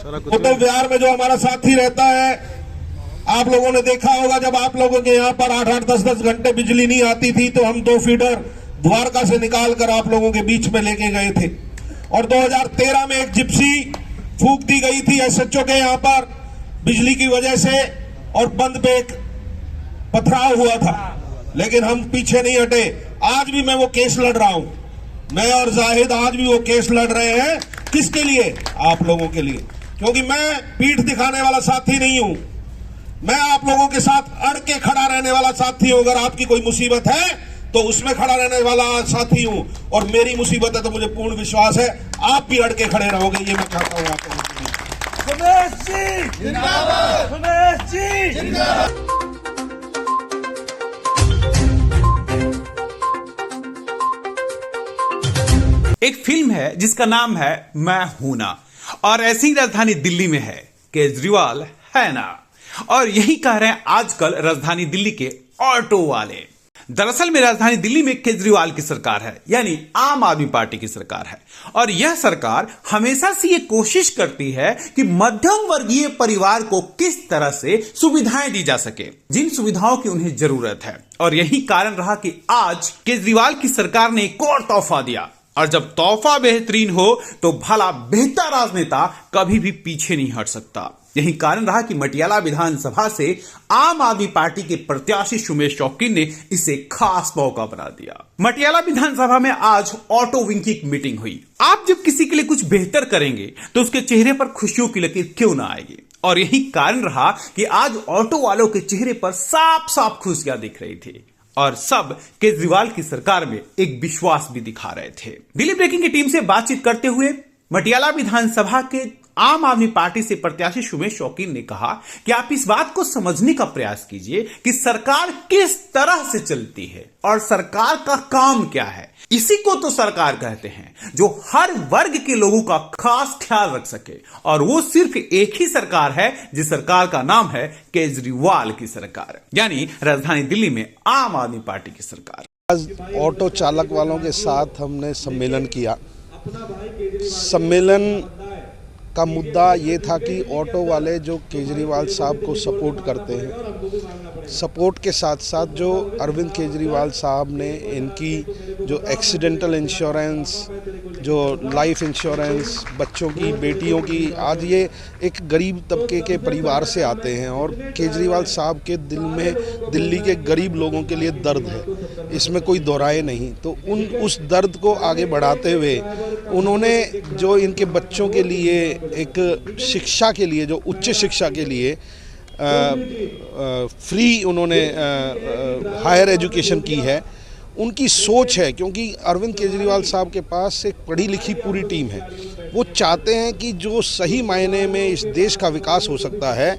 Hotel विहार में जो हमारा साथी रहता है, आप लोगों ने देखा होगा जब आप लोगों के यहाँ पर 8-8 10-10 घंटे बिजली नहीं आती थी तो हम 2 फीडर द्वारका से निकाल कर आप लोगों के बीच में लेके गए थे। और 2013 में एक जिप्सी फूंक दी गई थी एसएचओ के यहाँ पर बिजली की वजह से, और बंद पे एक पथराव हुआ था, लेकिन हम पीछे नहीं हटे। आज भी मैं वो केस लड़ रहा हूं, मैं और जाहिद आज भी वो केस लड़ रहे हैं। किसके लिए? आप लोगों के लिए, क्योंकि मैं पीठ दिखाने वाला साथी नहीं हूं, मैं आप लोगों के साथ अड़ के खड़ा रहने वाला साथी हूं। अगर आपकी कोई मुसीबत है तो उसमें खड़ा रहने वाला साथी हूं, और मेरी मुसीबत है तो मुझे पूर्ण विश्वास है आप भी अड़ के खड़े रहोगे। ये मैं चाहता हूं आप लोगों के लिए। सुमेश जी जिंदाबाद, सुमेश जी जिंदाबाद। एक फिल्म है जिसका नाम है मैं हूं ना, और ऐसी ही राजधानी दिल्ली में है केजरीवाल है ना, और यही कह रहे हैं आजकल राजधानी दिल्ली के ऑटो वाले। दरअसल में राजधानी दिल्ली में केजरीवाल की सरकार है, यानी आम आदमी पार्टी की सरकार है, और यह सरकार हमेशा से ये कोशिश करती है कि मध्यम वर्गीय परिवार को किस तरह से सुविधाएं दी जा सके, जिन सुविधाओं की उन्हें जरूरत है। और यही कारण रहा कि आज केजरीवाल की सरकार ने एक और तोहफा दिया, और जब तोहफा बेहतरीन हो तो भला बेहतर राजनेता कभी भी पीछे नहीं हट सकता। यही कारण रहा कि मटियाला विधानसभा से आम आदमी पार्टी के प्रत्याशी सुमेश शौकीन ने इसे खास मौका बना दिया। मटियाला विधानसभा में आज ऑटो विंग की एक मीटिंग हुई। आप जब किसी के लिए कुछ बेहतर करेंगे तो उसके चेहरे पर खुशियों की लकीर क्यों ना आएगी, और यही कारण रहा कि आज ऑटो वालों के चेहरे पर साफ साफ खुशियां दिख रही थी, और सब केजरीवाल की सरकार में एक विश्वास भी दिखा रहे थे। दिल्ली ब्रेकिंग की टीम से बातचीत करते हुए मटियाला विधानसभा के आम आदमी पार्टी से प्रत्याशी सुमेश शौकीन ने कहा कि आप इस बात को समझने का प्रयास कीजिए कि सरकार किस तरह से चलती है और सरकार का काम क्या है। इसी को तो सरकार कहते हैं, जो हर वर्ग के लोगों का खास ख्याल रख सके, और वो सिर्फ एक ही सरकार है जिस सरकार का नाम है केजरीवाल की सरकार, यानी राजधानी दिल्ली में आम आदमी पार्टी की सरकार। आज ऑटो चालक वालों के साथ हमने सम्मेलन किया। सम्मेलन का मुद्दा ये था कि ऑटो वाले जो केजरीवाल साहब को सपोर्ट करते हैं, सपोर्ट के साथ साथ जो अरविंद केजरीवाल साहब ने इनकी जो एक्सीडेंटल इंश्योरेंस, जो लाइफ इंश्योरेंस, बच्चों की, बेटियों की, आज ये एक गरीब तबके के परिवार से आते हैं, और केजरीवाल साहब के दिल में दिल्ली के गरीब लोगों के लिए दर्द है, इसमें कोई दोहराए नहीं। तो उस दर्द को आगे बढ़ाते हुए उन्होंने जो इनके बच्चों के लिए एक शिक्षा के लिए, जो उच्च शिक्षा के लिए फ्री उन्होंने हायर एजुकेशन की है, उनकी सोच है। क्योंकि अरविंद केजरीवाल साहब के पास एक पढ़ी लिखी पूरी टीम है। वो चाहते हैं कि जो सही मायने में इस देश का विकास हो सकता है,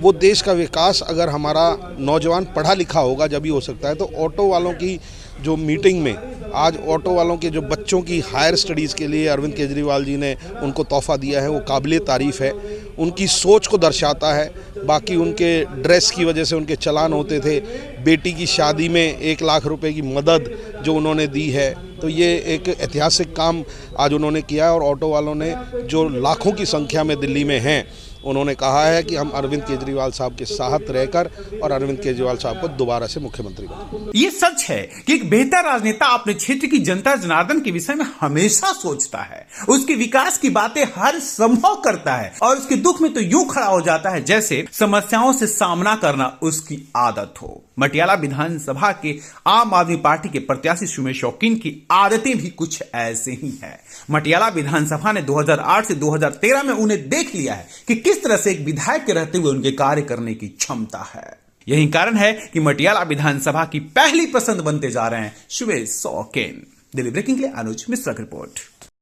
वो देश का विकास अगर हमारा नौजवान पढ़ा लिखा होगा जब ही हो सकता है। तो ऑटो वालों की जो मीटिंग में आज ऑटो वालों के जो बच्चों की हायर स्टडीज़ के लिए अरविंद केजरीवाल जी ने उनको तोहफा दिया है, वो काबिले तारीफ़ है, उनकी सोच को दर्शाता है। बाकी उनके ड्रेस की वजह से उनके चलान होते थे, बेटी की शादी में 1 लाख रुपए की मदद जो उन्होंने दी है, तो ये एक ऐतिहासिक काम आज उन्होंने किया है। और ऑटो वालों ने जो लाखों की संख्या में दिल्ली में हैं, उन्होंने कहा है कि हम अरविंद केजरीवाल साहब के साथ रहकर और अरविंद केजरीवाल साहब को दोबारा से मुख्यमंत्री बनाएंगे। ये सच है कि एक बेहतर राजनेता अपने क्षेत्र की जनता जनार्दन के विषय में हमेशा सोचता है, उसके विकास की बातें हर संभव करता है, और उसके दुख में तो यूं खड़ा हो जाता है जैसे समस्याओं से सामना करना उसकी आदत हो। मटियाला विधानसभा के आम आदमी पार्टी के प्रत्याशी सुमेश शौकीन की आदतें भी कुछ ऐसे ही हैं। मटियाला विधानसभा ने 2008 से 2013 में उन्हें देख लिया है कि किस तरह से एक विधायक के रहते हुए उनके कार्य करने की क्षमता है। यही कारण है कि मटियाला विधानसभा की पहली पसंद बनते जा रहे हैं सुमेश शौकीन। दिल्ली ब्रेकिंग के लिए अनुज मिश्रा की रिपोर्ट।